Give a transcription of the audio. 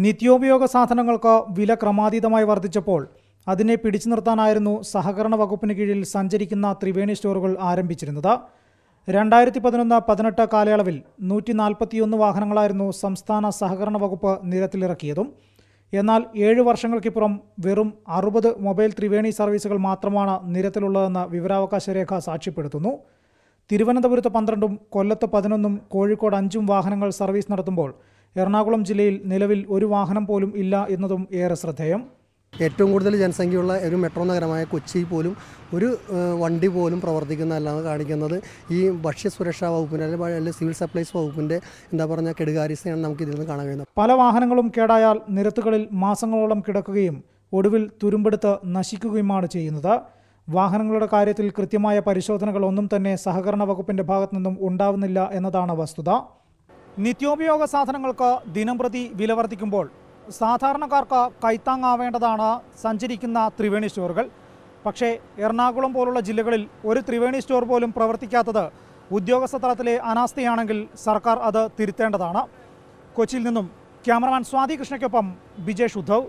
നിത്യോപയോഗ സാധനങ്ങൾക്ക് വില ക്രമാതീതമായി വർദ്ധിച്ചപ്പോൾ അതിനെ പിടിച്ചു നിർത്താനായിരുന്നു സഹകരണ വകുപ്പിന് കീഴിൽ സഞ്ചരിക്കുന്ന ത്രിവേണി സ്റ്റോറുകൾ ആരംഭിച്ചിരുന്നത്. 2011-18 കാലയളവിൽ 141 വാഹനങ്ങളായിരുന്നു സംസ്ഥാന സഹകരണ വകുപ്പ് നിരത്തിലിറക്കിയതും. എന്നാൽ 7 വർഷങ്ങൾക്കിപ്പുറം വെറും 60 മൊബൈൽ ത്രിവേണി സർവീസുകൾ മാത്രമാണ് നിരത്തിലുള്ളതെന്ന് വിവരാവകാശ രേഖ സാക്ഷ്യപ്പെടുത്തുന്നു. തിരുവനന്തപുരത്ത് 12-ഉം കൊല്ലത്ത് 11-ഉം കോഴിക്കോട് 5-ഉം വാഹനങ്ങൾ സർവീസ് നടത്തുമ്പോൾ എറണാകുളം ജില്ലയിൽ നിലവിൽ ഒരു വാഹനം പോലും ഇല്ല എന്നതും ഏറെ ശ്രദ്ധേയം. ഏറ്റവും കൂടുതൽ ജനസംഖ്യയുള്ള ഒരു മെട്രോ നഗരമായ കൊച്ചി പോലും ഒരു വണ്ടി പോലും പ്രവർത്തിക്കുന്നതല്ലാന്ന് കാണിക്കുന്നത് ഈ ഭക്ഷ്യസുരക്ഷാ വകുപ്പിൻ്റെ അല്ലെങ്കിൽ സിവിൽ സപ്ലൈസ് വകുപ്പിൻ്റെ കെടുകാര്യസ്ഥയാണ് നമുക്ക് ഇതിൽ നിന്ന് കാണാൻ കഴിയുന്നത്. പല വാഹനങ്ങളും കേടായാൽ നിരത്തുകളിൽ മാസങ്ങളോളം കിടക്കുകയും ഒടുവിൽ തുരുമ്പെടുത്ത് നശിക്കുകയുമാണ് ചെയ്യുന്നത്. വാഹനങ്ങളുടെ കാര്യത്തിൽ കൃത്യമായ പരിശോധനകൾ ഒന്നും തന്നെ സഹകരണ വകുപ്പിൻ്റെ ഭാഗത്തു നിന്നും ഉണ്ടാവുന്നില്ല എന്നതാണ് വസ്തുത. നിത്യോപയോഗ സാധനങ്ങൾക്ക് ദിനംപ്രതി വില വർദ്ധിക്കുമ്പോൾ സാധാരണക്കാർക്ക് കൈത്താങ്ങാവേണ്ടതാണ് സഞ്ചരിക്കുന്ന ത്രിവേണി സ്റ്റോറുകൾ. പക്ഷേ എറണാകുളം പോലുള്ള ജില്ലകളിൽ ഒരു ത്രിവേണി സ്റ്റോർ പോലും പ്രവർത്തിക്കാത്തത് ഉദ്യോഗസ്ഥ തലത്തിലെ അനാസ്ഥയാണെങ്കിൽ സർക്കാർ അത് തിരുത്തേണ്ടതാണ്. കൊച്ചിയിൽ നിന്നും ക്യാമറമാൻ സ്വാതി കൃഷ്ണയ്ക്കൊപ്പം ബിജേഷ് ഉദ്ധവ്.